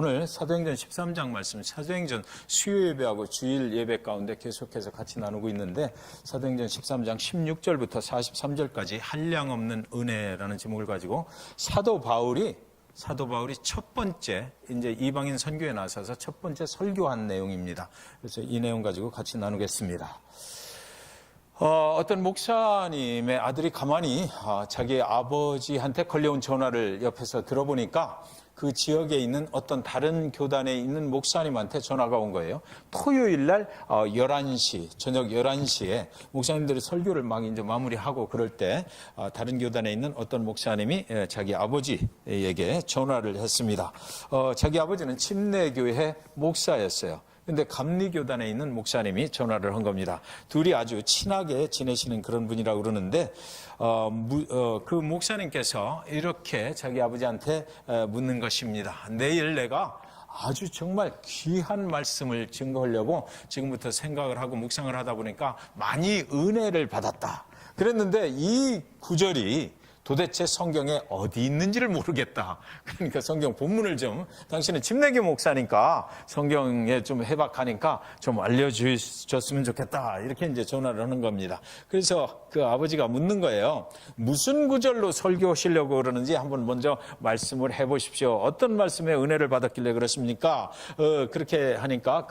오늘 사도행전 13장 말씀, 사도행전 수요 예배하고 주일 예배 가운데 계속해서 같이 나누고 있는데 사도행전 13장 16절부터 43절까지 한량 없는 은혜라는 제목을 가지고 사도 바울이 첫 번째 이제 이방인 선교에 나서서 첫 번째 설교한 내용입니다. 그래서 이 내용 가지고 같이 나누겠습니다. 어떤 목사님의 아들이 가만히 자기 아버지한테 걸려온 전화를 옆에서 들어보니까 그 지역에 있는 어떤 다른 교단에 있는 목사님한테 전화가 온 거예요. 토요일 날 11시, 저녁 11시에 목사님들이 설교를 막 이제 마무리하고 그럴 때 다른 교단에 있는 어떤 목사님이 자기 아버지에게 전화를 했습니다. 자기 아버지는 침례교회 목사였어요. 근데 감리교단에 있는 목사님이 전화를 한 겁니다. 둘이 아주 친하게 지내시는 그런 분이라고 그러는데 그 목사님께서 이렇게 자기 아버지한테 묻는 것입니다. 내일 내가 아주 정말 귀한 말씀을 증거하려고 지금부터 생각을 하고 묵상을 하다 보니까 많이 은혜를 받았다. 그랬는데 이 구절이 도대체 성경에 어디 있는지를 모르겠다. 그러니까 성경 본문을 좀, 당신은 침례교 목사니까 성경에 좀 해박하니까 좀 알려주셨으면 좋겠다. 이렇게 이제 전화를 하는 겁니다. 그래서 그 아버지가 묻는 거예요. 무슨 구절로 설교하시려고 그러는지 한번 먼저 말씀을 해보십시오. 어떤 말씀에 은혜를 받았길래 그렇습니까? 그렇게 하니까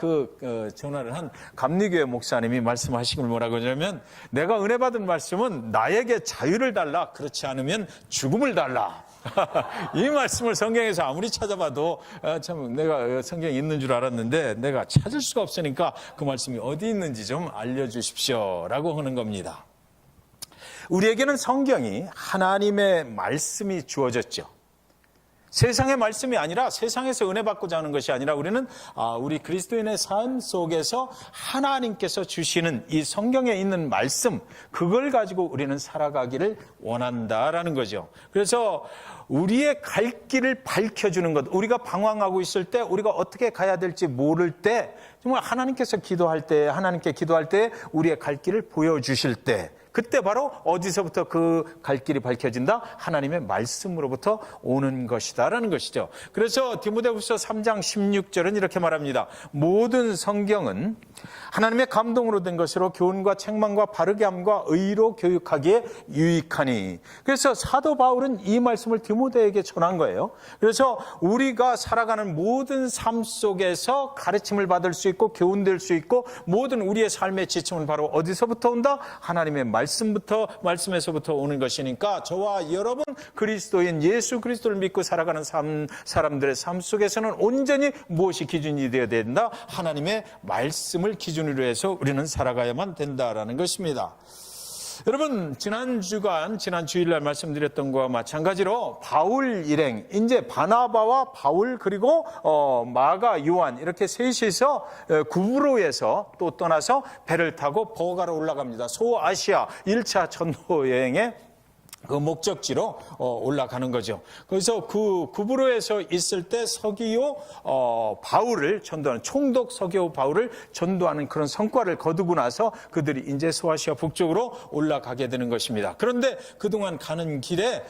전화를 한 감리교회 목사님이 말씀하신 걸 뭐라고 하냐면, 내가 은혜 받은 말씀은 나에게 자유를 달라, 그렇지 않으면 죽음을 달라. 이 말씀을 성경에서 아무리 찾아봐도 참 내가 성경에 있는 줄 알았는데 내가 찾을 수가 없으니까 그 말씀이 어디 있는지 좀 알려주십시오 라고 하는 겁니다. 우리에게는 성경이 하나님의 말씀이 주어졌죠. 세상의 말씀이 아니라, 세상에서 은혜 받고자 하는 것이 아니라 우리는 우리 그리스도인의 삶 속에서 하나님께서 주시는 이 성경에 있는 말씀, 그걸 가지고 우리는 살아가기를 원한다라는 거죠. 그래서 우리의 갈 길을 밝혀주는 것, 우리가 방황하고 있을 때, 우리가 어떻게 가야 될지 모를 때, 정말 하나님께서 하나님께 기도할 때 우리의 갈 길을 보여주실 때, 그때 바로 어디서부터 그 갈 길이 밝혀진다? 하나님의 말씀으로부터 오는 것이다라는 것이죠. 그래서 디모데후서 3장 16절은 이렇게 말합니다. 모든 성경은 하나님의 감동으로 된 것으로 교훈과 책망과 바르게 함과 의로 교육하기에 유익하니. 그래서 사도 바울은 이 말씀을 디모데에게 전한 거예요. 그래서 우리가 살아가는 모든 삶 속에서 가르침을 받을 수 있고 교훈될 수 있고, 모든 우리의 삶의 지침은 바로 어디서부터 온다? 하나님의 말씀에서부터 오는 것이니까 저와 여러분 그리스도인 예수 그리스도를 믿고 살아가는 사람들의 삶 속에서는 온전히 무엇이 기준이 되어야 된다? 하나님의 말씀을 기준으로 해서 우리는 살아가야만 된다라는 것입니다. 여러분, 지난 주일날 말씀드렸던 것과 마찬가지로 바울 일행, 이제 바나바와 바울 그리고 마가, 요한 이렇게 셋이서 구브로에서 또 떠나서 배를 타고 버가로 올라갑니다. 소아시아 1차 전도 여행에 그 목적지로 올라가는 거죠. 그래서 그 구브로에서 있을 때 서기오 바울을 전도하는, 총독 서기오 바울을 전도하는 그런 성과를 거두고 나서 그들이 이제 소아시아 북쪽으로 올라가게 되는 것입니다. 그런데 그동안 가는 길에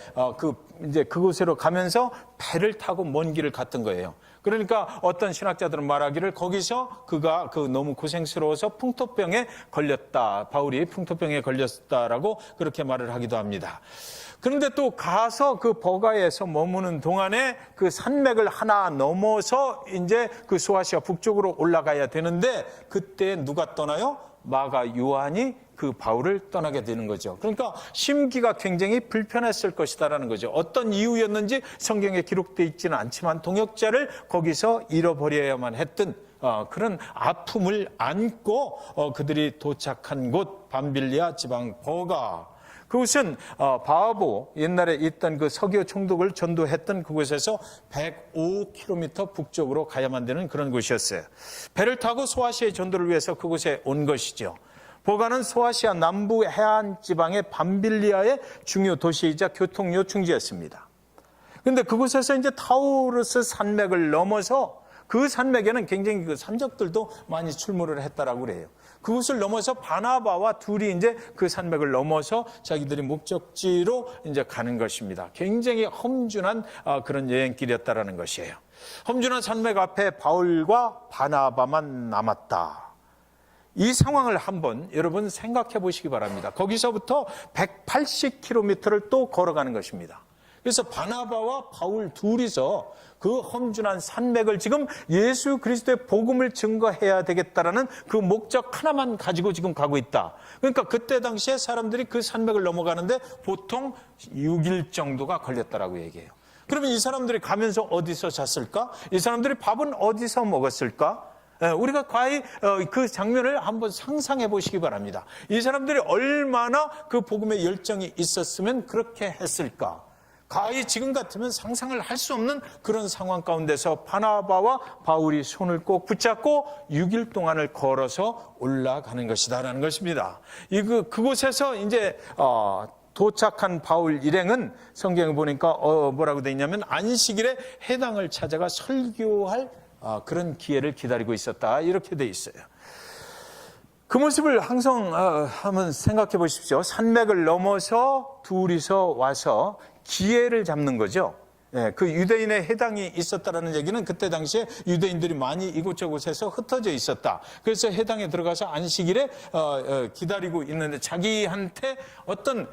이제 그곳으로 가면서 배를 타고 먼 길을 갔던 거예요. 그러니까 어떤 신학자들은 말하기를 거기서 그가 너무 고생스러워서 풍토병에 걸렸다. 바울이 풍토병에 걸렸다라고 그렇게 말을 하기도 합니다. 그런데 또 가서 그 버가에서 머무는 동안에 그 산맥을 하나 넘어서 이제 그 소아시아 북쪽으로 올라가야 되는데, 그때 누가 떠나요? 마가 요한이 그 바울을 떠나게 되는 거죠. 그러니까 심기가 굉장히 불편했을 것이다라는 거죠. 어떤 이유였는지 성경에 기록되어 있지는 않지만 동역자를 거기서 잃어버려야만 했던 그런 아픔을 안고 그들이 도착한 곳 밤빌리아 지방 버가. 그곳은 바하보, 옛날에 있던 그 서기오 총독을 전도했던 그곳에서 105km 북쪽으로 가야만 되는 그런 곳이었어요. 배를 타고 소아시아의 전도를 위해서 그곳에 온 것이죠. 버가는 소아시아 남부 해안 지방의 밤빌리아의 중요 도시이자 교통 요충지였습니다. 그런데 그곳에서 이제 타우루스 산맥을 넘어서 그 산맥에는 굉장히 그 산적들도 많이 출몰을 했다라고 그래요. 그곳을 넘어서 바나바와 둘이 이제 그 산맥을 넘어서 자기들이 목적지로 이제 가는 것입니다. 굉장히 험준한 그런 여행길이었다라는 것이에요. 험준한 산맥 앞에 바울과 바나바만 남았다. 이 상황을 한번 여러분 생각해 보시기 바랍니다. 거기서부터 180km를 또 걸어가는 것입니다. 그래서 바나바와 바울 둘이서 그 험준한 산맥을 지금 예수 그리스도의 복음을 증거해야 되겠다라는 그 목적 하나만 가지고 지금 가고 있다. 그러니까 그때 당시에 사람들이 그 산맥을 넘어가는데 보통 6일 정도가 걸렸다라고 얘기해요. 그러면 이 사람들이 가면서 어디서 잤을까? 이 사람들이 밥은 어디서 먹었을까? 우리가 과히 그 장면을 한번 상상해 보시기 바랍니다. 이 사람들이 얼마나 그 복음의 열정이 있었으면 그렇게 했을까? 가히 지금 같으면 상상을 할 수 없는 그런 상황 가운데서 바나바와 바울이 손을 꼭 붙잡고 6일 동안을 걸어서 올라가는 것이다라는 것입니다. 그곳에서 이제 도착한 바울 일행은 성경에 보니까 뭐라고 되어 있냐면 안식일에 해당을 찾아가 설교할 그런 기회를 기다리고 있었다 이렇게 되어 있어요. 그 모습을 항상 한번 생각해 보십시오. 산맥을 넘어서 둘이서 와서 기회를 잡는 거죠. 그 유대인의 해당이 있었다라는 얘기는 그때 당시에 유대인들이 많이 이곳저곳에서 흩어져 있었다. 그래서 해당에 들어가서 안식일에 기다리고 있는데 자기한테 어떤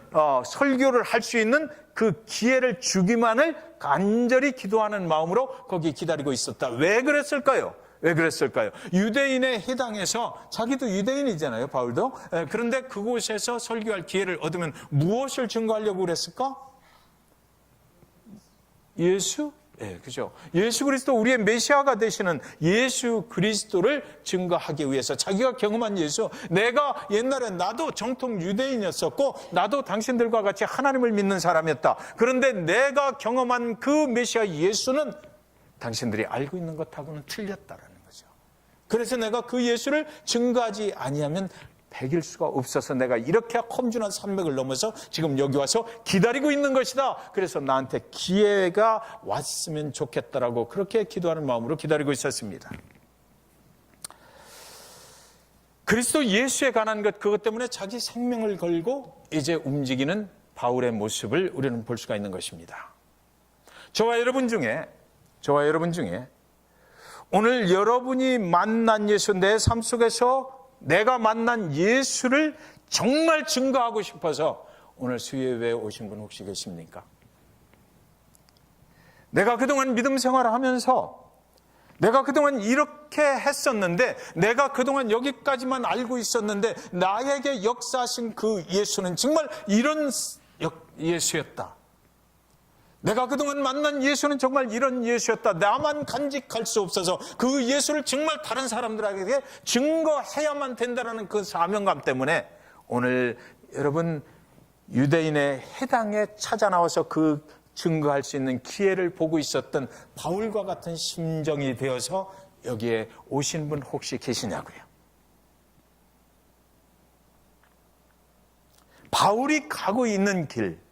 설교를 할 수 있는 그 기회를 주기만을 간절히 기도하는 마음으로 거기 기다리고 있었다. 왜 그랬을까요? 왜 그랬을까요? 유대인의 해당에서 자기도 유대인이잖아요, 바울도. 그런데 그곳에서 설교할 기회를 얻으면 무엇을 증거하려고 그랬을까? 예수? 그죠. 예수 그리스도 우리의 메시아가 되시는 예수 그리스도를 증거하기 위해서 자기가 경험한 예수, 내가 옛날에 나도 정통 유대인이었었고 나도 당신들과 같이 하나님을 믿는 사람이었다. 그런데 내가 경험한 그 메시아 예수는 당신들이 알고 있는 것하고는 틀렸다라는 거죠. 그래서 내가 그 예수를 증거하지 아니하면 백일 수가 없어서 내가 이렇게 험준한 산맥을 넘어서 지금 여기 와서 기다리고 있는 것이다. 그래서 나한테 기회가 왔으면 좋겠다라고 그렇게 기도하는 마음으로 기다리고 있었습니다. 그리스도 예수에 관한 그것 때문에 자기 생명을 걸고 이제 움직이는 바울의 모습을 우리는 볼 수가 있는 것입니다. 저와 여러분 중에 오늘 여러분이 만난 예수, 내 삶 속에서 내가 만난 예수를 정말 증거하고 싶어서 오늘 수요예배에 오신 분 혹시 계십니까? 내가 그동안 믿음 생활을 하면서 내가 그동안 이렇게 했었는데 내가 그동안 여기까지만 알고 있었는데 나에게 역사하신 그 예수는 정말 이런 예수였다. 내가 그동안 만난 예수는 정말 이런 예수였다. 나만 간직할 수 없어서 그 예수를 정말 다른 사람들에게 증거해야만 된다는 그 사명감 때문에 오늘 여러분 유대인의 해당에 찾아 나와서 그 증거할 수 있는 기회를 보고 있었던 바울과 같은 심정이 되어서 여기에 오신 분 혹시 계시냐고요. 바울이 가고 있는 길,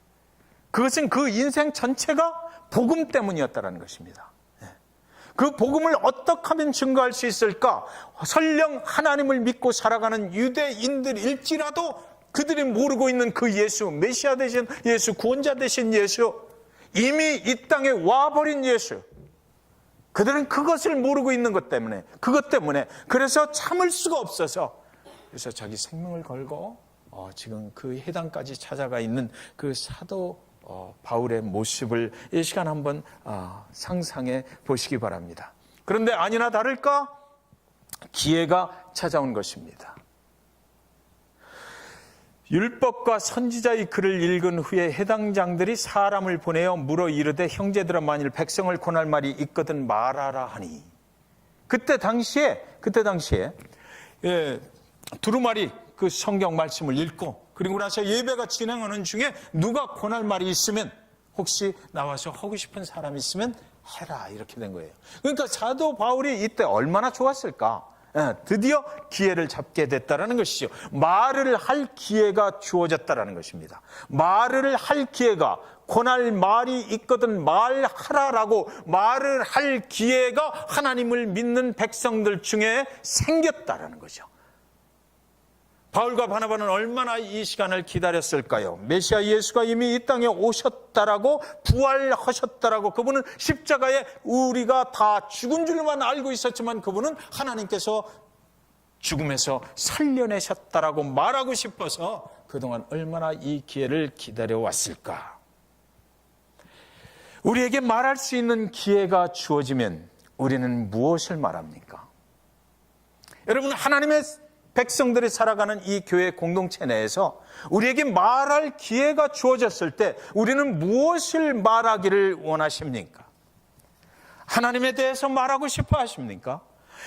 그것은 그 인생 전체가 복음 때문이었다는 것입니다. 그 복음을 어떻게 하면 증거할 수 있을까? 설령 하나님을 믿고 살아가는 유대인들일지라도 그들이 모르고 있는 그 예수, 메시아 되신 예수, 구원자 되신 예수, 이미 이 땅에 와버린 예수, 그들은 그것을 모르고 있는 것 때문에, 그것 때문에 그래서 참을 수가 없어서 그래서 자기 생명을 걸고 지금 그 해당까지 찾아가 있는 그 사도 바울의 모습을 이 시간 한번 상상해 보시기 바랍니다. 그런데 아니나 다를까 기회가 찾아온 것입니다. 율법과 선지자의 글을 읽은 후에 해당장들이 사람을 보내어 물어 이르되 형제들아 만일 백성을 권할 말이 있거든 말하라 하니 그때 당시에 두루마리 그 성경 말씀을 읽고 그리고 나서 예배가 진행하는 중에 누가 권할 말이 있으면 혹시 나와서 하고 싶은 사람이 있으면 해라 이렇게 된 거예요. 그러니까 사도 바울이 이때 얼마나 좋았을까. 드디어 기회를 잡게 됐다는 것이죠. 말을 할 기회가 주어졌다는 것입니다. 말을 할 기회가 권할 말이 있거든 말하라라고 말을 할 기회가 하나님을 믿는 백성들 중에 생겼다라는 거죠. 바울과 바나바는 얼마나 이 시간을 기다렸을까요? 메시아 예수가 이미 이 땅에 오셨다라고, 부활하셨다라고, 그분은 십자가에 우리가 다 죽은 줄만 알고 있었지만 그분은 하나님께서 죽음에서 살려내셨다라고 말하고 싶어서 그동안 얼마나 이 기회를 기다려왔을까. 우리에게 말할 수 있는 기회가 주어지면 우리는 무엇을 말합니까? 여러분, 하나님의 백성들이 살아가는 이 교회 공동체 내에서 우리에게 말할 기회가 주어졌을 때 우리는 무엇을 말하기를 원하십니까? 하나님에 대해서 말하고 싶어 하십니까?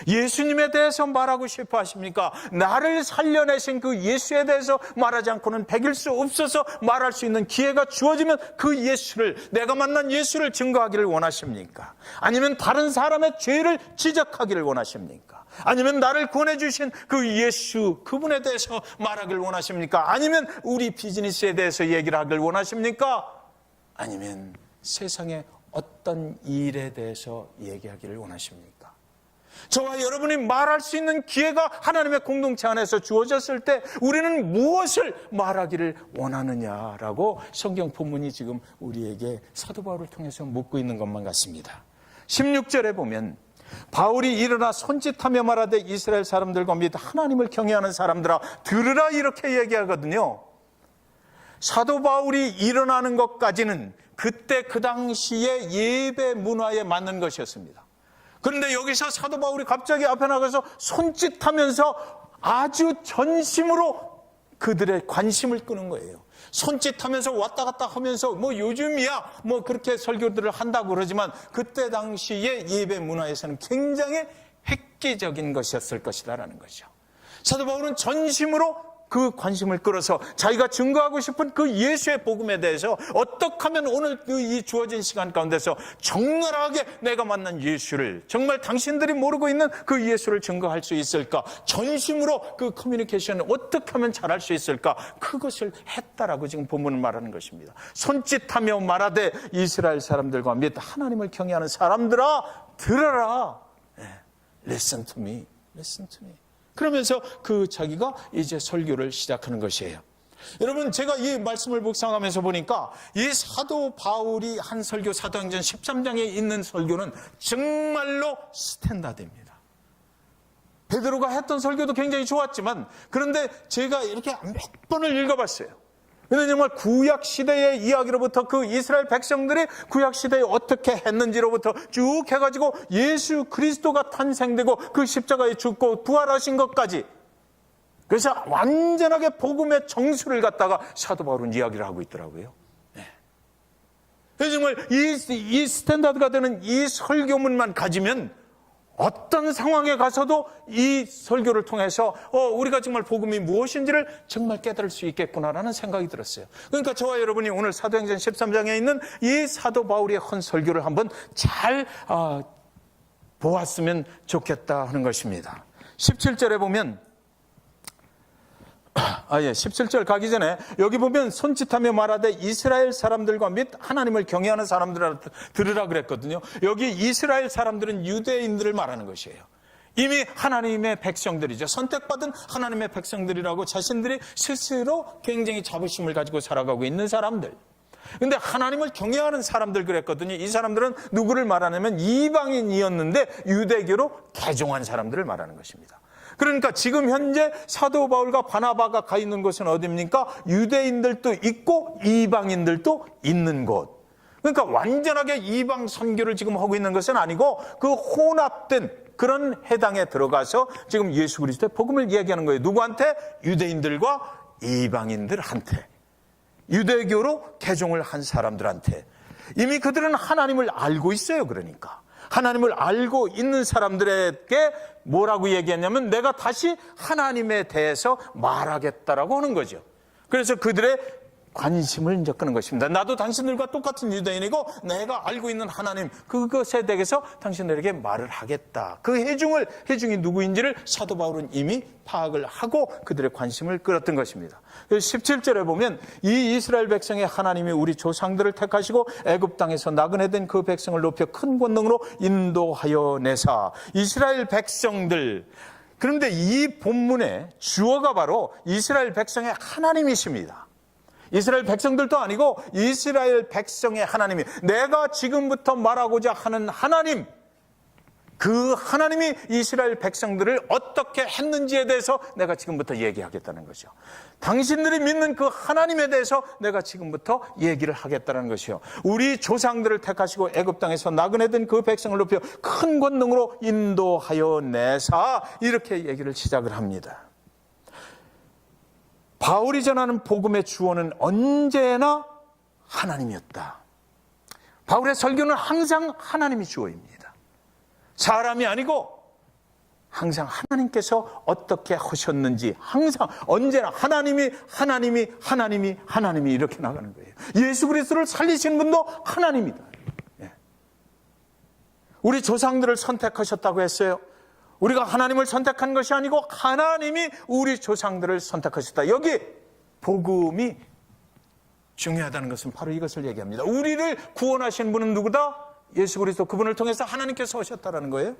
예수님에 대해서 말하고 싶어 하십니까? 나를 살려내신 그 예수에 대해서 말하지 않고는 백일 수 없어서 말할 수 있는 기회가 주어지면 그 예수를, 내가 만난 예수를 증거하기를 원하십니까? 아니면 다른 사람의 죄를 지적하기를 원하십니까? 아니면 나를 구원해 주신 그 예수, 그분에 대해서 말하기를 원하십니까? 아니면 우리 비즈니스에 대해서 얘기를 하기를 원하십니까? 아니면 세상의 어떤 일에 대해서 얘기하기를 원하십니까? 저와 여러분이 말할 수 있는 기회가 하나님의 공동체 안에서 주어졌을 때 우리는 무엇을 말하기를 원하느냐라고 성경 본문이 지금 우리에게 사도 바울을 통해서 묻고 있는 것만 같습니다. 16절에 보면 바울이 일어나 손짓하며 말하되 이스라엘 사람들과 및 하나님을 경외하는 사람들아 들으라, 이렇게 얘기하거든요. 사도 바울이 일어나는 것까지는 그때 그 당시의 예배 문화에 맞는 것이었습니다. 그런데 여기서 사도 바울이 갑자기 앞에 나가서 손짓하면서 아주 전심으로 그들의 관심을 끄는 거예요. 손짓하면서 왔다 갔다 하면서 요즘이야 그렇게 설교들을 한다고 그러지만 그때 당시의 예배 문화에서는 굉장히 획기적인 것이었을 것이다라는 거죠. 사도 바울은 전심으로 그 관심을 끌어서 자기가 증거하고 싶은 그 예수의 복음에 대해서 어떻게 하면 오늘 이 주어진 시간 가운데서 적나라하게 내가 만난 예수를, 정말 당신들이 모르고 있는 그 예수를 증거할 수 있을까, 전심으로 그 커뮤니케이션을 어떻게 하면 잘할 수 있을까, 그것을 했다라고 지금 본문을 말하는 것입니다. 손짓하며 말하되 이스라엘 사람들과 및 하나님을 경외하는 사람들아 들어라. Listen to me, listen to me. 그러면서 자기가 이제 설교를 시작하는 것이에요. 여러분, 제가 이 말씀을 묵상하면서 보니까 이 사도 바울이 한 설교, 사도행전 13장에 있는 설교는 정말로 스탠다드입니다. 베드로가 했던 설교도 굉장히 좋았지만, 그런데 제가 이렇게 몇 번을 읽어봤어요. 그런데 정말 구약시대의 이야기로부터 그 이스라엘 백성들이 구약시대에 어떻게 했는지로부터 쭉 해가지고 예수 그리스도가 탄생되고 그 십자가에 죽고 부활하신 것까지, 그래서 완전하게 복음의 정수를 갖다가 사도 바울은 이야기를 하고 있더라고요. 그래서 정말 이 스탠다드가 되는 이 설교문만 가지면 어떤 상황에 가서도 이 설교를 통해서 우리가 정말 복음이 무엇인지를 정말 깨달을 수 있겠구나라는 생각이 들었어요. 그러니까 저와 여러분이 오늘 사도행전 13장에 있는 이 사도 바울의 헌 설교를 한번 잘 보았으면 좋겠다 하는 것입니다. 17절에 보면 17절 가기 전에 여기 보면 손짓하며 말하되 이스라엘 사람들과 및 하나님을 경외하는 사람들아 들으라 그랬거든요. 여기 이스라엘 사람들은 유대인들을 말하는 것이에요. 이미 하나님의 백성들이죠. 선택받은 하나님의 백성들이라고 자신들이 스스로 굉장히 자부심을 가지고 살아가고 있는 사람들. 근데 하나님을 경외하는 사람들 그랬거든요. 이 사람들은 누구를 말하냐면 이방인이었는데 유대교로 개종한 사람들을 말하는 것입니다. 그러니까 지금 현재 사도 바울과 바나바가 가 있는 곳은 어디입니까? 유대인들도 있고 이방인들도 있는 곳. 그러니까 완전하게 이방 선교를 지금 하고 있는 것은 아니고 그 혼합된 그런 해당에 들어가서 지금 예수 그리스도의 복음을 이야기하는 거예요. 누구한테? 유대인들과 이방인들한테. 유대교로 개종을 한 사람들한테. 이미 그들은 하나님을 알고 있어요. 그러니까 하나님을 알고 있는 사람들에게 뭐라고 얘기했냐면 내가 다시 하나님에 대해서 말하겠다라고 하는 거죠. 그래서 그들의 관심을 이제 끄는 것입니다. 나도 당신들과 똑같은 유대인이고 내가 알고 있는 하나님 그것에 대해서 당신들에게 말을 하겠다. 그 해중이 누구인지를 사도 바울은 이미 파악을 하고 그들의 관심을 끌었던 것입니다. 17절에 보면 이 이스라엘 백성의 하나님이 우리 조상들을 택하시고 애굽 땅에서 나그네 된 그 백성을 높여 큰 권능으로 인도하여 내사. 이스라엘 백성들, 그런데 이 본문의 주어가 바로 이스라엘 백성의 하나님이십니다. 이스라엘 백성들도 아니고 이스라엘 백성의 하나님이, 내가 지금부터 말하고자 하는 하나님, 그 하나님이 이스라엘 백성들을 어떻게 했는지에 대해서 내가 지금부터 얘기하겠다는 거죠. 당신들이 믿는 그 하나님에 대해서 내가 지금부터 얘기를 하겠다는 것이요. 우리 조상들을 택하시고 애굽 땅에서 나그네 된 그 백성을 높여 큰 권능으로 인도하여 내사, 이렇게 얘기를 시작을 합니다. 바울이 전하는 복음의 주어는 언제나 하나님이었다. 바울의 설교는 항상 하나님이 주어입니다. 사람이 아니고 항상 하나님께서 어떻게 하셨는지, 항상 언제나 하나님이 이렇게 나가는 거예요. 예수 그리스도를 살리신 분도 하나님이다. 우리 조상들을 선택하셨다고 했어요. 우리가 하나님을 선택한 것이 아니고 하나님이 우리 조상들을 선택하셨다. 여기 복음이 중요하다는 것은 바로 이것을 얘기합니다. 우리를 구원하신 분은 누구다? 예수 그리스도, 그분을 통해서 하나님께서 하셨다는 거예요.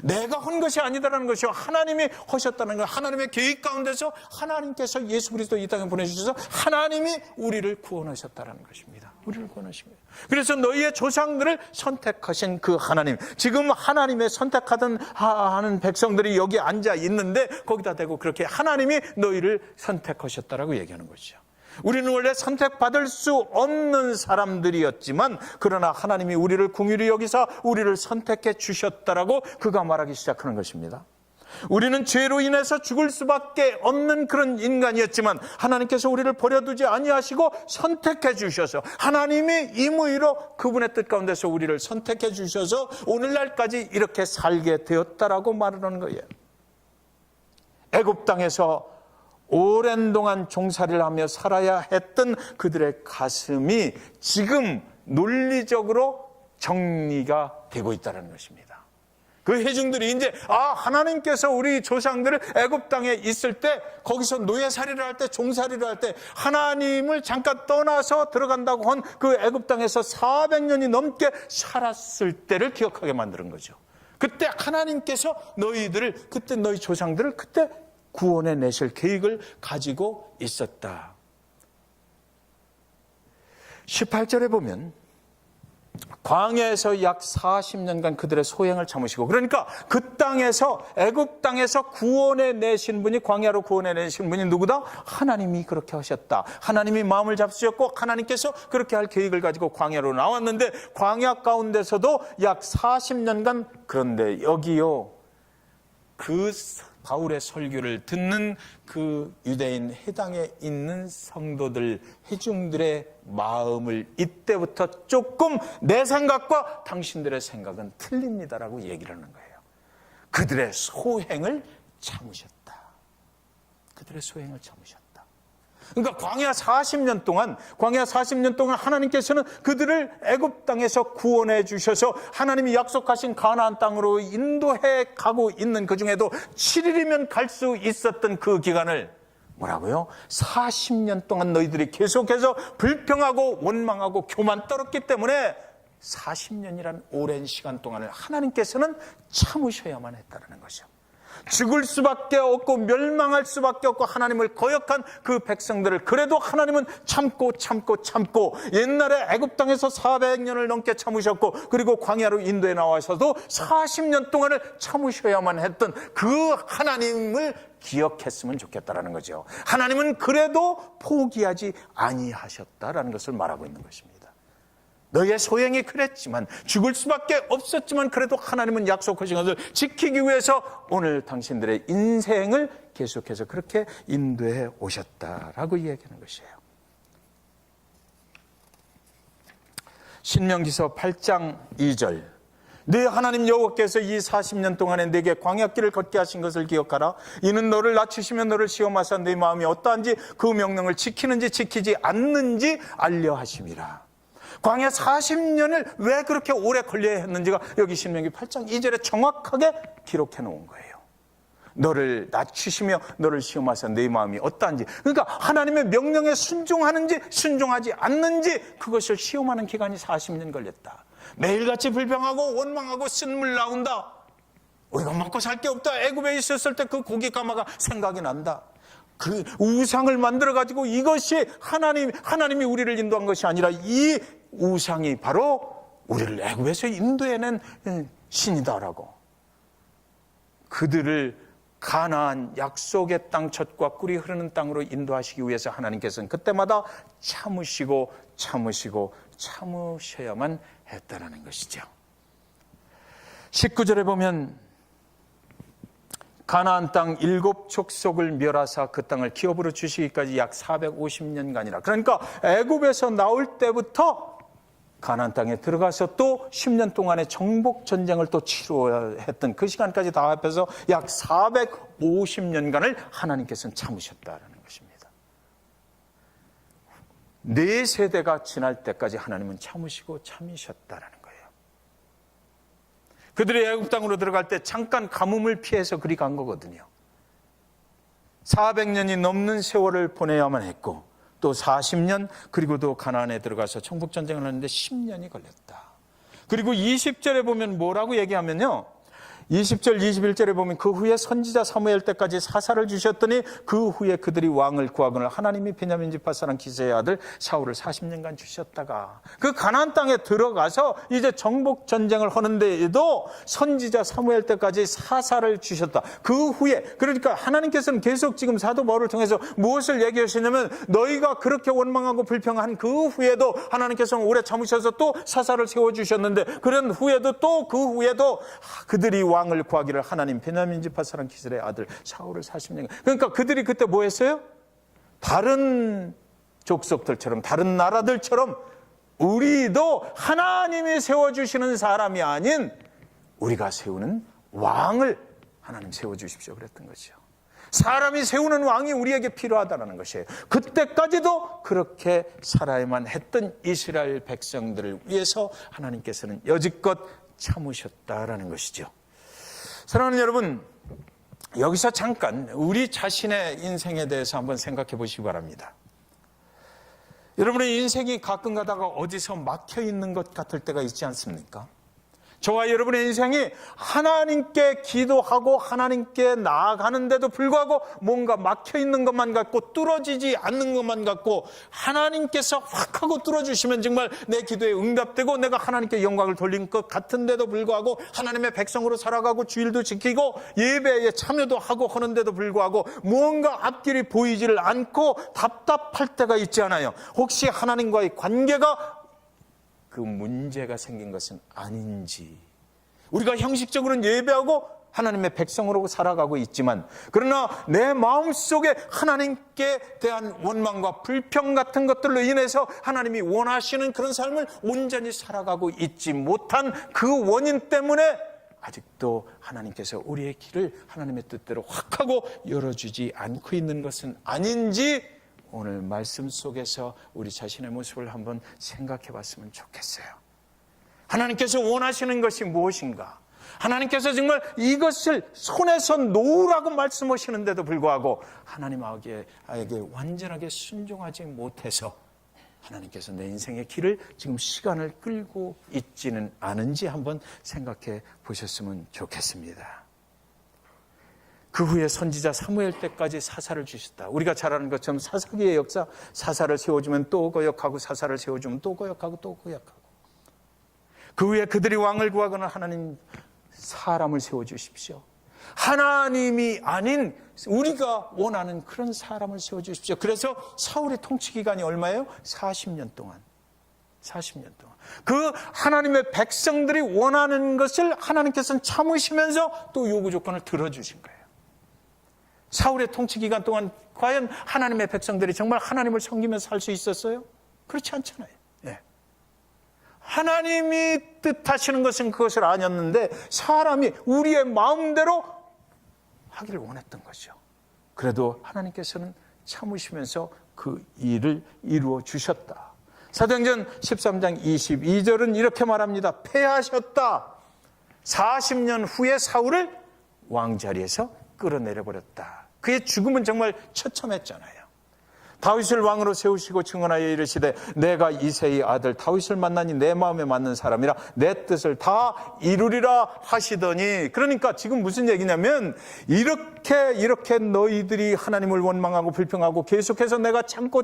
내가 한 것이 아니다라는 것이요, 하나님이 하셨다는 거예요. 하나님의 계획 가운데서 하나님께서 예수 그리스도 이 땅에 보내주셔서 하나님이 우리를 구원하셨다는 것입니다. 우리를 구원하신 거예요. 그래서 너희의 조상들을 선택하신 그 하나님, 지금 하나님의 선택하던 하는 백성들이 여기 앉아 있는데 거기다 대고 그렇게 하나님이 너희를 선택하셨다라고 얘기하는 것이죠. 우리는 원래 선택받을 수 없는 사람들이었지만 그러나 하나님이 우리를 긍휼히 여기사 우리를 선택해 주셨다라고 그가 말하기 시작하는 것입니다. 우리는 죄로 인해서 죽을 수밖에 없는 그런 인간이었지만 하나님께서 우리를 버려두지 아니하시고 선택해 주셔서, 하나님이 임의로 그분의 뜻 가운데서 우리를 선택해 주셔서 오늘날까지 이렇게 살게 되었다라고 말하는 거예요. 애굽 땅에서 오랜 동안 종살이를 하며 살아야 했던 그들의 가슴이 지금 논리적으로 정리가 되고 있다는 것입니다. 그 회중들이 이제 하나님께서 우리 조상들을 애굽 땅에 있을 때, 거기서 노예살이를 할 때, 종살이를 할 때 하나님을 잠깐 떠나서 들어간다고 한 그 애굽 땅에서 400년이 넘게 살았을 때를 기억하게 만드는 거죠. 그때 하나님께서 그때 너희 조상들을 그때 구원해 내실 계획을 가지고 있었다. 18절에 보면 광야에서 약 40년간 그들의 소행을 참으시고, 그러니까 그 땅에서, 애굽 땅에서 구원해 내신 분이, 광야로 구원해 내신 분이 누구다? 하나님이 그렇게 하셨다. 하나님이 마음을 잡수셨고 하나님께서 그렇게 할 계획을 가지고 광야로 나왔는데, 광야 가운데서도 약 40년간, 그런데 여기요, 그 바울의 설교를 듣는 그 유대인 해당에 있는 성도들, 회중들의 마음을 이때부터 조금 내 생각과 당신들의 생각은 틀립니다라고 얘기를 하는 거예요. 그들의 소행을 참으셨다. 그들의 소행을 참으셨다. 그러니까 광야 40년 동안 하나님께서는 그들을 애굽 땅에서 구원해 주셔서 하나님이 약속하신 가나안 땅으로 인도해 가고 있는 그 중에도 7일이면 갈 수 있었던 그 기간을 뭐라고요? 40년 동안 너희들이 계속해서 불평하고 원망하고 교만 떨었기 때문에 40년이란 오랜 시간 동안을 하나님께서는 참으셔야만 했다는 것이죠. 죽을 수밖에 없고 멸망할 수밖에 없고 하나님을 거역한 그 백성들을 그래도 하나님은 참고 옛날에 애굽 땅에서 400년을 넘게 참으셨고, 그리고 광야로 인도에 나와서도 40년 동안을 참으셔야만 했던 그 하나님을 기억했으면 좋겠다라는 거죠. 하나님은 그래도 포기하지 아니하셨다라는 것을 말하고 있는 것입니다. 너의 소행이 그랬지만, 죽을 수밖에 없었지만 그래도 하나님은 약속하신 것을 지키기 위해서 오늘 당신들의 인생을 계속해서 그렇게 인도해 오셨다라고 이야기하는 것이에요. 신명기서 8장 2절, 네 하나님 여호와께서 이 40년 동안에 네게 광야길을 걷게 하신 것을 기억하라. 이는 너를 낮추시며 너를 시험하사 네 마음이 어떠한지 그 명령을 지키는지 지키지 않는지 알려 하심이라. 광야 40년을 왜 그렇게 오래 걸려야 했는지가 여기 신명기 8장 2절에 정확하게 기록해 놓은 거예요. 너를 낮추시며 너를 시험하사 네 마음이 어떠한지. 그러니까 하나님의 명령에 순종하는지 순종하지 않는지 그것을 시험하는 기간이 40년 걸렸다. 매일같이 불평하고 원망하고 쓴물 나온다. 우리가 먹고 살 게 없다. 애굽에 있었을 때 그 고기 가마가 생각이 난다. 그 우상을 만들어 가지고 이것이 하나님이 우리를 인도한 것이 아니라 이 우상이 바로 우리를 애굽에서 인도해낸 신이다라고. 그들을 가나안 약속의 땅 젖과 꿀이 흐르는 땅으로 인도하시기 위해서 하나님께서는 그때마다 참으셔야만 했다라는 것이죠. 19절에 보면 가나안 땅 7 족속을 멸하사 그 땅을 기업으로 주시기까지 약 450년간이라. 그러니까 애굽에서 나올 때부터 가나안 땅에 들어가서 또 10년 동안의 정복 전쟁을 또 치루어야 했던 그 시간까지 다 합해서 약 450년간을 하나님께서는 참으셨다라는 것입니다. 4세대가 지날 때까지 하나님은 참으셨다라는 거예요. 그들이 애굽 땅으로 들어갈 때 잠깐 가뭄을 피해서 그리 간 거거든요. 400년이 넘는 세월을 보내야만 했고 또 40년 그리고 또 가나안에 들어가서 정복전쟁을 하는데 10년이 걸렸다. 그리고 20절에 보면 뭐라고 얘기하면요. 20절 21절에 보면 그 후에 선지자 사무엘 때까지 사사를 주셨더니 그 후에 그들이 왕을 구하거늘 하나님이 베냐민 지파 사람 기세의 아들 사울을 40년간 주셨다가 그 가나안 땅에 들어가서 이제 정복 전쟁을 하는데에도 선지자 사무엘 때까지 사사를 주셨다. 그 후에 그러니까 하나님께서는 계속 지금 사도 바울을 통해서 무엇을 얘기하시냐면 너희가 그렇게 원망하고 불평한 그 후에도 하나님께서는 오래 참으셔서 또 사사를 세워주셨는데 그런 후에도 또 그 후에도 그들이 왕을 구하기를 하나님 베냐민 지파 사람 기슬의 아들 사울을 40년. 그러니까 그들이 그때 뭐 했어요? 다른 족속들처럼 다른 나라들처럼 우리도 하나님이 세워주시는 사람이 아닌 우리가 세우는 왕을 하나님 세워주십시오 그랬던 거죠. 사람이 세우는 왕이 우리에게 필요하다는 것이에요. 그때까지도 그렇게 살아야만 했던 이스라엘 백성들을 위해서 하나님께서는 여지껏 참으셨다라는 것이죠. 사랑하는 여러분, 여기서 잠깐 우리 자신의 인생에 대해서 한번 생각해 보시기 바랍니다. 여러분의 인생이 가끔 가다가 어디서 막혀 있는 것 같을 때가 있지 않습니까? 저와 여러분의 인생이 하나님께 기도하고 하나님께 나아가는데도 불구하고 뭔가 막혀 있는 것만 같고 뚫어지지 않는 것만 같고 하나님께서 확 하고 뚫어주시면 정말 내 기도에 응답되고 내가 하나님께 영광을 돌린 것 같은데도 불구하고 하나님의 백성으로 살아가고 주일도 지키고 예배에 참여도 하고 하는데도 불구하고 뭔가 앞길이 보이지를 않고 답답할 때가 있지 않아요? 혹시 하나님과의 관계가 그 문제가 생긴 것은 아닌지. 우리가 형식적으로는 예배하고 하나님의 백성으로 살아가고 있지만 그러나 내 마음속에 하나님께 대한 원망과 불평 같은 것들로 인해서 하나님이 원하시는 그런 삶을 온전히 살아가고 있지 못한 그 원인 때문에 아직도 하나님께서 우리의 길을 하나님의 뜻대로 확 하고 열어주지 않고 있는 것은 아닌지 오늘 말씀 속에서 우리 자신의 모습을 한번 생각해 봤으면 좋겠어요. 하나님께서 원하시는 것이 무엇인가? 하나님께서 정말 이것을 손에서 놓으라고 말씀하시는데도 불구하고 하나님에게 완전하게 순종하지 못해서 하나님께서 내 인생의 길을 지금 시간을 끌고 있지는 않은지 한번 생각해 보셨으면 좋겠습니다. 그 후에 선지자 사무엘 때까지 사사를 주셨다. 우리가 잘 아는 것처럼 사사기의 역사, 사사를 세워주면 또 거역하고 사사를 세워주면 또 거역하고 또 거역하고. 그 후에 그들이 왕을 구하거나 하나님 사람을 세워주십시오. 하나님이 아닌 우리가 원하는 그런 사람을 세워주십시오. 그래서 사울의 통치 기간이 얼마예요? 40년 동안. 40년 동안. 그 하나님의 백성들이 원하는 것을 하나님께서는 참으시면서 또 요구 조건을 들어주신 거예요. 사울의 통치 기간 동안 과연 하나님의 백성들이 정말 하나님을 섬기면서 살 수 있었어요? 그렇지 않잖아요. 예. 하나님이 뜻하시는 것은 그것을 아녔는데 사람이 우리의 마음대로 하기를 원했던 것이죠. 그래도 하나님께서는 참으시면서 그 일을 이루어 주셨다. 사도행전 13장 22절은 이렇게 말합니다. 패하셨다. 40년 후에 사울을 왕자리에서 끌어내려 버렸다. 그의 죽음은 정말 처참했잖아요. 다윗을 왕으로 세우시고 증언하여 이르시되 내가 이새의 아들 다윗을 만나니 내 마음에 맞는 사람이라 내 뜻을 다 이루리라 하시더니, 그러니까 지금 무슨 얘기냐면 이렇게 너희들이 하나님을 원망하고 불평하고 계속해서 내가 참고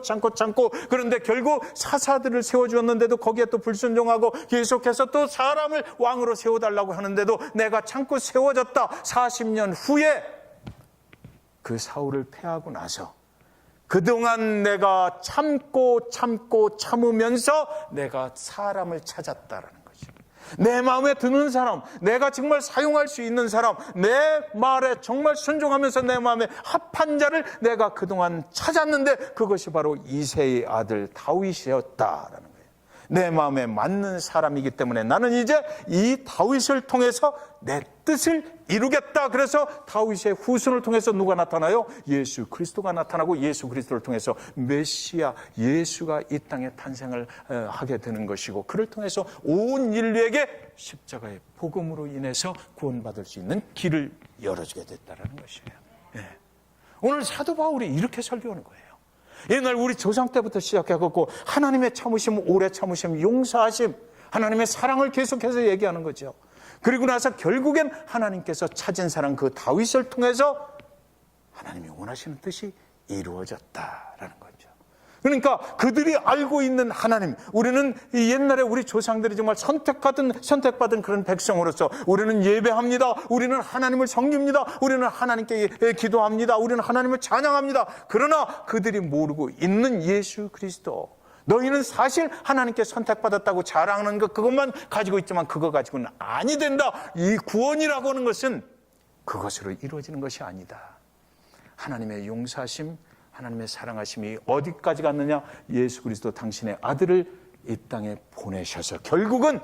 그런데 결국 사사들을 세워주었는데도 거기에 또 불순종하고 계속해서 또 사람을 왕으로 세워달라고 하는데도 내가 참고 세워졌다. 40년 후에 그 사울을 패하고 나서 그동안 내가 참으면서 내가 사람을 찾았다라는 거죠. 내 마음에 드는 사람, 내가 정말 사용할 수 있는 사람, 내 말에 정말 순종하면서 내 마음에 합한 자를 내가 그동안 찾았는데 그것이 바로 이새의 아들 다윗이었다라는 거예요. 내 마음에 맞는 사람이기 때문에 나는 이제 이 다윗을 통해서 내 뜻을 이루겠다. 그래서 다윗의 후손을 통해서 누가 나타나요? 예수 그리스도가 나타나고 예수 그리스도를 통해서 메시아 예수가 이 땅에 탄생을 하게 되는 것이고, 그를 통해서 온 인류에게 십자가의 복음으로 인해서 구원받을 수 있는 길을 열어주게 됐다는 것이에요. 네. 오늘 사도 바울이 이렇게 설교하는 거예요. 옛날 우리 조상 때부터 시작해갖고 하나님의 참으심, 오래 참으심, 용서하심, 하나님의 사랑을 계속해서 얘기하는 거죠. 그리고 나서 결국엔 하나님께서 찾은 사람 그 다윗을 통해서 하나님이 원하시는 뜻이 이루어졌다라는 거죠. 그러니까 그들이 알고 있는 하나님, 우리는 옛날에 우리 조상들이 정말 선택받은 그런 백성으로서 우리는 예배합니다. 우리는 하나님을 섬깁니다. 우리는 하나님께 기도합니다. 우리는 하나님을 찬양합니다. 그러나 그들이 모르고 있는 예수 그리스도, 너희는 사실 하나님께 선택받았다고 자랑하는 것, 그것만 가지고 있지만 그거 가지고는 아니 된다. 이 구원이라고 하는 것은 그것으로 이루어지는 것이 아니다. 하나님의 용서하심, 하나님의 사랑하심이 어디까지 갔느냐? 예수 그리스도 당신의 아들을 이 땅에 보내셔서 결국은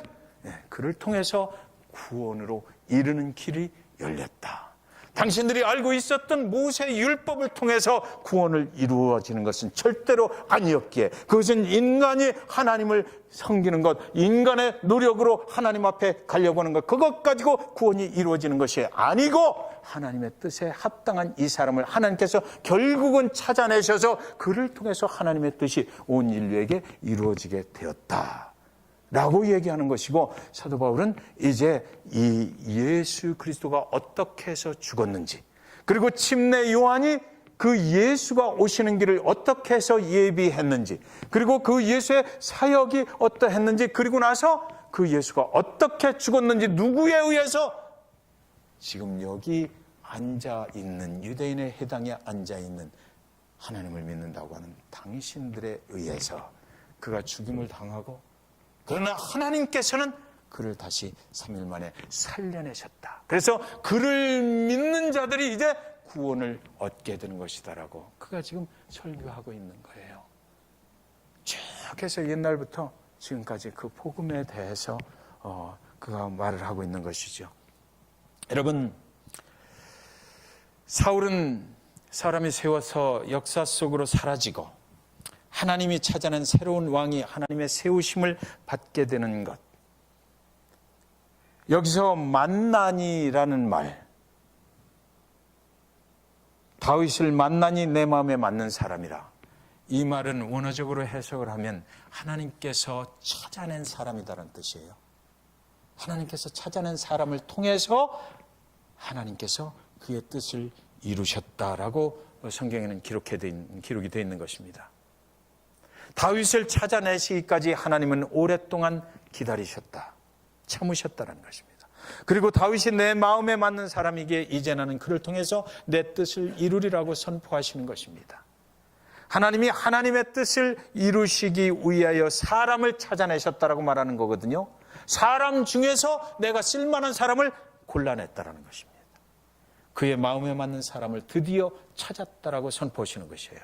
그를 통해서 구원으로 이르는 길이 열렸다. 당신들이 알고 있었던 모세의 율법을 통해서 구원을 이루어지는 것은 절대로 아니었기에, 그것은 인간이 하나님을 섬기는 것, 인간의 노력으로 하나님 앞에 가려고 하는 것, 그것 가지고 구원이 이루어지는 것이 아니고 하나님의 뜻에 합당한 이 사람을 하나님께서 결국은 찾아내셔서 그를 통해서 하나님의 뜻이 온 인류에게 이루어지게 되었다 라고 얘기하는 것이고, 사도 바울은 이제 이 예수 그리스도가 어떻게 해서 죽었는지, 그리고 침례 요한이 그 예수가 오시는 길을 어떻게 해서 예비했는지, 그리고 그 예수의 사역이 어떠했는지, 그리고 나서 그 예수가 어떻게 죽었는지, 누구에 의해서 지금 여기 앉아있는 유대인의 해당에 앉아있는 하나님을 믿는다고 하는 당신들에 의해서 그가 죽임을 당하고, 그러나 하나님께서는 그를 다시 3일 만에 살려내셨다. 그래서 그를 믿는 자들이 이제 구원을 얻게 되는 것이다라고 그가 지금 설교하고 있는 거예요. 쭉 해서 옛날부터 지금까지 그 복음에 대해서 그가 말을 하고 있는 것이죠. 여러분, 사울은 사람이 세워서 역사 속으로 사라지고 하나님이 찾아낸 새로운 왕이 하나님의 세우심을 받게 되는 것. 여기서 만나니라는 말, 다윗을 만나니 내 마음에 맞는 사람이라. 이 말은 원어적으로 해석을 하면 하나님께서 찾아낸 사람이다라는 뜻이에요. 하나님께서 찾아낸 사람을 통해서 하나님께서 그의 뜻을 이루셨다라고 성경에는 기록이 되어 있는 것입니다. 다윗을 찾아내시기까지 하나님은 오랫동안 기다리셨다, 참으셨다는 것입니다. 그리고 다윗이 내 마음에 맞는 사람이기에 이제 나는 그를 통해서 내 뜻을 이루리라고 선포하시는 것입니다. 하나님이 하나님의 뜻을 이루시기 위하여 사람을 찾아내셨다라고 말하는 거거든요. 사람 중에서 내가 쓸만한 사람을 골라냈다라는 것입니다. 그의 마음에 맞는 사람을 드디어 찾았다라고 선포하시는 것이에요.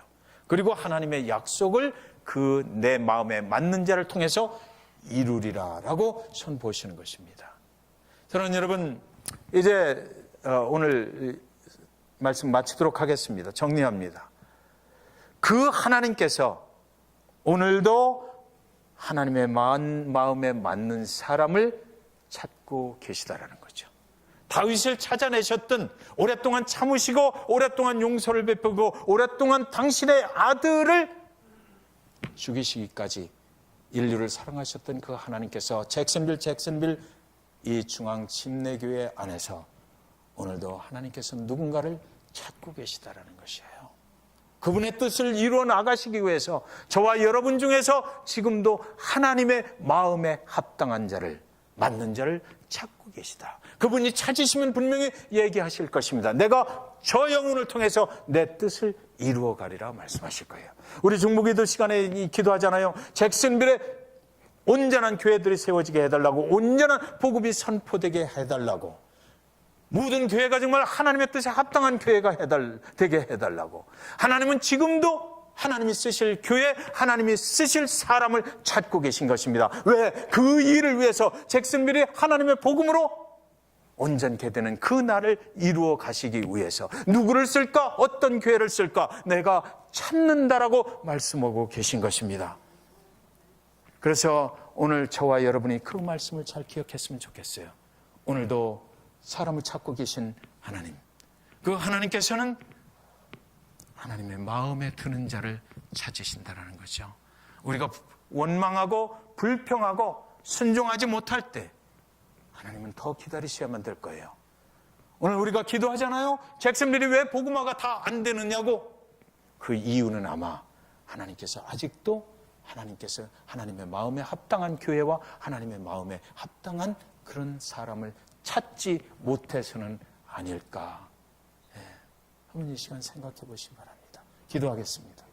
그리고 하나님의 약속을 그 내 마음에 맞는 자를 통해서 이루리라라고 선포하시는 것입니다. 저는 여러분 이제 오늘 말씀 마치도록 하겠습니다. 정리합니다. 그 하나님께서 오늘도 하나님의 마음에 맞는 사람을 찾고 계시다라는 거죠. 다윗을 찾아내셨던, 오랫동안 참으시고 오랫동안 용서를 베푸고 오랫동안 당신의 아들을 죽이시기까지 인류를 사랑하셨던 그 하나님께서 잭슨빌 이 중앙 침례교회 안에서 오늘도 하나님께서 누군가를 찾고 계시다라는 것이에요. 그분의 뜻을 이루어 나가시기 위해서 저와 여러분 중에서 지금도 하나님의 마음에 합당한 자를, 맞는 자를 찾고 계시다. 그분이 찾으시면 분명히 얘기하실 것입니다. 내가 저 영혼을 통해서 내 뜻을 이루어 가리라 말씀하실 거예요. 우리 중보기도 시간에 기도하잖아요. 잭슨빌에 온전한 교회들이 세워지게 해달라고, 온전한 복음이 선포되게 해달라고, 모든 교회가 정말 하나님의 뜻에 합당한 교회가 되게 해달라고. 하나님은 지금도 하나님이 쓰실 교회, 하나님이 쓰실 사람을 찾고 계신 것입니다. 왜? 그 일을 위해서 잭슨빌이 하나님의 복음으로 온전케 되는 그 날을 이루어 가시기 위해서 누구를 쓸까? 어떤 교회를 쓸까? 내가 찾는다라고 말씀하고 계신 것입니다. 그래서 오늘 저와 여러분이 그 말씀을 잘 기억했으면 좋겠어요. 오늘도 사람을 찾고 계신 하나님, 그 하나님께서는 하나님의 마음에 드는 자를 찾으신다는 거죠. 우리가 원망하고 불평하고 순종하지 못할 때 하나님은 더 기다리셔야만 될 거예요. 오늘 우리가 기도하잖아요. 잭슨빌이 왜 복음화가 다 안 되느냐고. 그 이유는 아마 하나님께서 아직도 하나님의 마음에 합당한 교회와 하나님의 마음에 합당한 그런 사람을 찾지 못해서는 아닐까. 한번 이 시간 생각해 보시기 바랍니다. 기도하겠습니다.